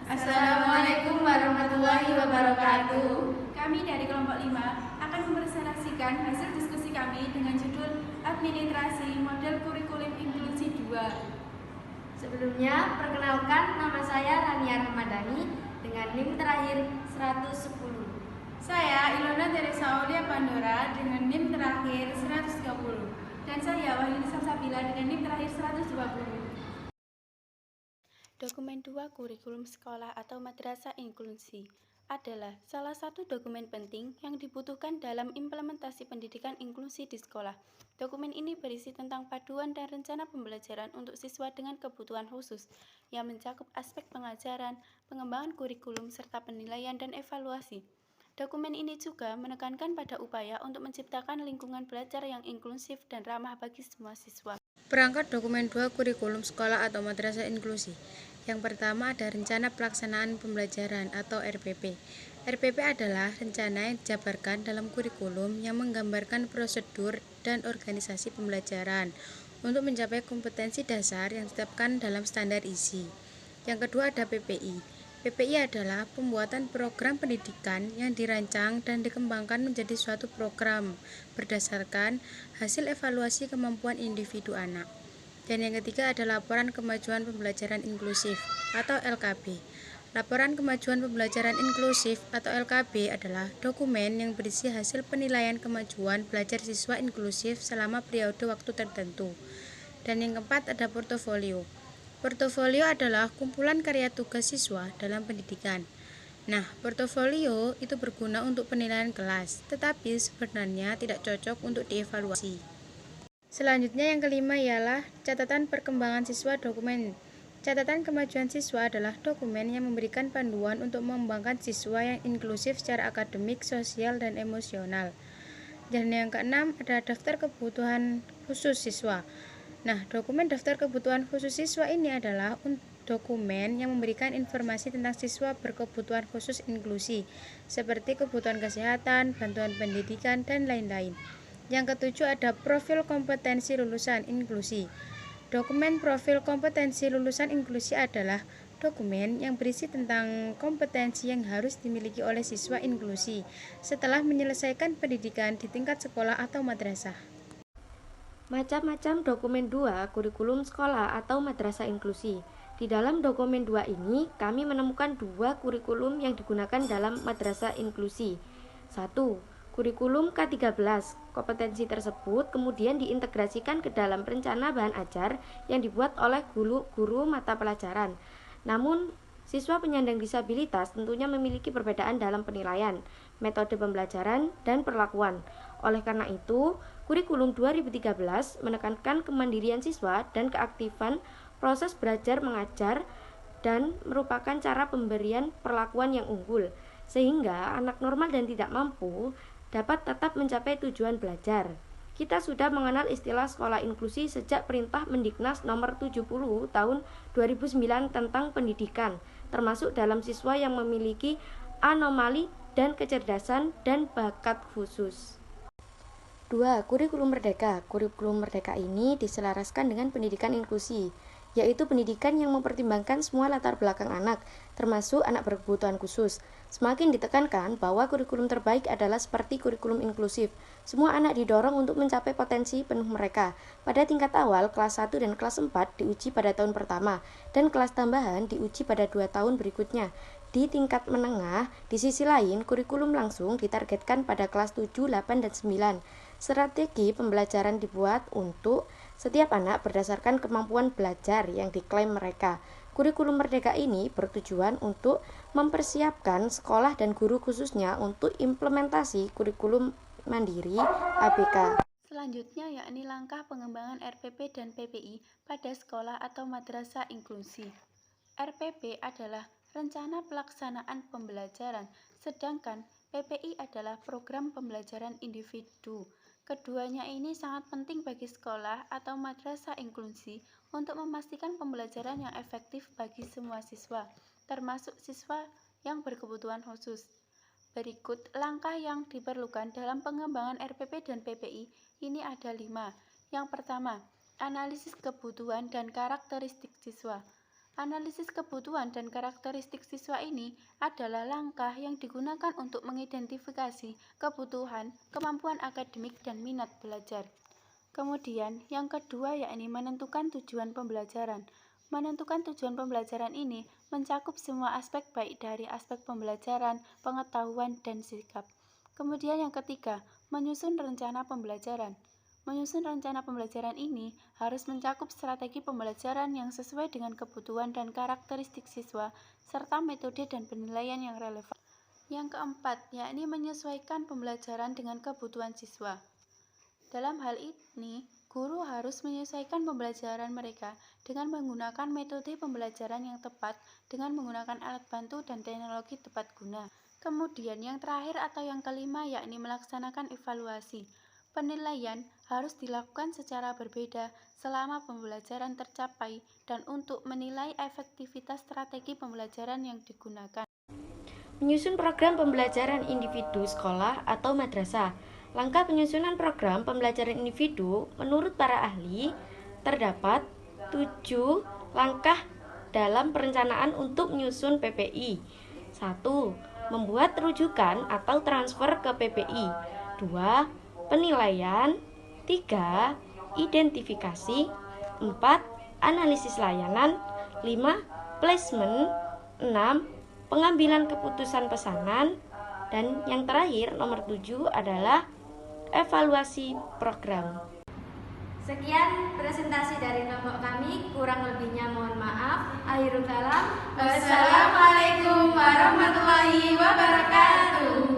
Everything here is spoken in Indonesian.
Assalamualaikum warahmatullahi wabarakatuh. Kami dari kelompok 5 akan mempresentasikan hasil diskusi kami dengan judul Administrasi Model Kurikulum Inklusi 2. Sebelumnya, perkenalkan nama saya Rania Ramadhani dengan NIM terakhir 110. Saya Ilona Teresa Aulia Pandora dengan NIM terakhir 130. Dan saya Wahyuni Salsabila dengan NIM terakhir 120. Dokumen 2 Kurikulum Sekolah atau Madrasah Inklusi adalah salah satu dokumen penting yang dibutuhkan dalam implementasi pendidikan inklusi di sekolah. Dokumen ini berisi tentang paduan dan rencana pembelajaran untuk siswa dengan kebutuhan khusus yang mencakup aspek pengajaran, pengembangan kurikulum, serta penilaian dan evaluasi. Dokumen ini juga menekankan pada upaya untuk menciptakan lingkungan belajar yang inklusif dan ramah bagi semua siswa. Perangkat dokumen 2 kurikulum sekolah atau madrasah inklusi. Yang pertama ada rencana pelaksanaan pembelajaran atau RPP. RPP adalah rencana yang dijabarkan dalam kurikulum yang menggambarkan prosedur dan organisasi pembelajaran untuk mencapai kompetensi dasar yang ditetapkan dalam standar isi. Yang kedua ada PPI. PPI adalah pembuatan program pendidikan yang dirancang dan dikembangkan menjadi suatu program berdasarkan hasil evaluasi kemampuan individu anak. Dan yang ketiga ada laporan kemajuan pembelajaran inklusif atau LKB. Laporan kemajuan pembelajaran inklusif atau LKB adalah dokumen yang berisi hasil penilaian kemajuan belajar siswa inklusif selama periode waktu tertentu. Dan yang keempat ada portofolio. Portofolio adalah kumpulan karya tugas siswa dalam pendidikan. Nah, portofolio itu berguna untuk penilaian kelas, tetapi sebenarnya tidak cocok untuk dievaluasi. Selanjutnya yang kelima ialah catatan perkembangan siswa dokumen. Catatan kemajuan siswa adalah dokumen yang memberikan panduan untuk mengembangkan siswa yang inklusif secara akademik, sosial, dan emosional. Dan yang keenam ada daftar kebutuhan khusus siswa. Nah, dokumen daftar kebutuhan khusus siswa ini adalah dokumen yang memberikan informasi tentang siswa berkebutuhan khusus inklusi, seperti kebutuhan kesehatan, bantuan pendidikan, dan lain-lain. Yang ketujuh ada profil kompetensi lulusan inklusi. Dokumen profil kompetensi lulusan inklusi adalah dokumen yang berisi tentang kompetensi yang harus dimiliki oleh siswa inklusi setelah menyelesaikan pendidikan di tingkat sekolah atau madrasah. Macam-macam dokumen 2 kurikulum sekolah atau madrasah inklusi. Di dalam dokumen 2 ini, kami menemukan 2 kurikulum yang digunakan dalam madrasah inklusi. 1. Kurikulum K13. Kompetensi tersebut kemudian diintegrasikan ke dalam rencana bahan ajar yang dibuat oleh guru mata pelajaran. Namun, siswa penyandang disabilitas tentunya memiliki perbedaan dalam penilaian, metode pembelajaran, dan perlakuan. Oleh karena itu, kurikulum 2013 menekankan kemandirian siswa dan keaktifan proses belajar mengajar dan merupakan cara pemberian perlakuan yang unggul, sehingga anak normal dan tidak mampu dapat tetap mencapai tujuan belajar. Kita sudah mengenal istilah sekolah inklusi sejak Perintah Mendiknas nomor 70 tahun 2009 tentang pendidikan, termasuk dalam siswa yang memiliki anomali dan kecerdasan dan bakat khusus. 2. Kurikulum Merdeka. Kurikulum Merdeka ini diselaraskan dengan pendidikan inklusi, yaitu pendidikan yang mempertimbangkan semua latar belakang anak, termasuk anak berkebutuhan khusus. Semakin ditekankan bahwa kurikulum terbaik adalah seperti kurikulum inklusif. Semua anak didorong untuk mencapai potensi penuh mereka. Pada tingkat awal, kelas 1 dan kelas 4 diuji pada tahun pertama, dan kelas tambahan diuji pada 2 tahun berikutnya. Di tingkat menengah, di sisi lain, kurikulum langsung ditargetkan pada kelas 7, 8, dan 9. Strategi pembelajaran dibuat untuk setiap anak berdasarkan kemampuan belajar yang diklaim mereka. Kurikulum Merdeka ini bertujuan untuk mempersiapkan sekolah dan guru khususnya untuk implementasi kurikulum mandiri ABK. Selanjutnya yakni langkah pengembangan RPP dan PPI pada sekolah atau madrasah inklusi. RPP adalah rencana pelaksanaan pembelajaran, sedangkan PPI adalah program pembelajaran individu. Keduanya ini sangat penting bagi sekolah atau madrasah inklusi untuk memastikan pembelajaran yang efektif bagi semua siswa, termasuk siswa yang berkebutuhan khusus. Berikut langkah yang diperlukan dalam pengembangan RPP dan PPI, ini ada 5. Yang pertama, analisis kebutuhan dan karakteristik siswa. Analisis kebutuhan dan karakteristik siswa ini adalah langkah yang digunakan untuk mengidentifikasi kebutuhan, kemampuan akademik, dan minat belajar. Kemudian, yang kedua yakni menentukan tujuan pembelajaran. Menentukan tujuan pembelajaran ini mencakup semua aspek baik dari aspek pembelajaran, pengetahuan, dan sikap. Kemudian yang ketiga, menyusun rencana pembelajaran. Menyusun rencana pembelajaran ini harus mencakup strategi pembelajaran yang sesuai dengan kebutuhan dan karakteristik siswa, serta metode dan penilaian yang relevan. Yang keempat, yakni menyesuaikan pembelajaran dengan kebutuhan siswa. Dalam hal ini, guru harus menyesuaikan pembelajaran mereka dengan menggunakan metode pembelajaran yang tepat dengan menggunakan alat bantu dan teknologi tepat guna. Kemudian yang terakhir atau yang kelima yakni melaksanakan evaluasi. Penilaian harus dilakukan secara berbeda selama pembelajaran tercapai dan untuk menilai efektivitas strategi pembelajaran yang digunakan. Menyusun program pembelajaran individu sekolah atau madrasah. Langkah penyusunan program pembelajaran individu menurut para ahli terdapat 7 langkah dalam perencanaan untuk menyusun PPI. 1. Membuat rujukan atau transfer ke PPI. 2. Penilaian. 3. Identifikasi. 4. Analisis layanan. 5. Placement. 6. Pengambilan keputusan pesanan. Dan yang terakhir nomor 7 adalah evaluasi program. Sekian presentasi dari kelompok kami, kurang lebihnya mohon maaf. Akhirul kalam. Wassalamualaikum warahmatullahi wabarakatuh.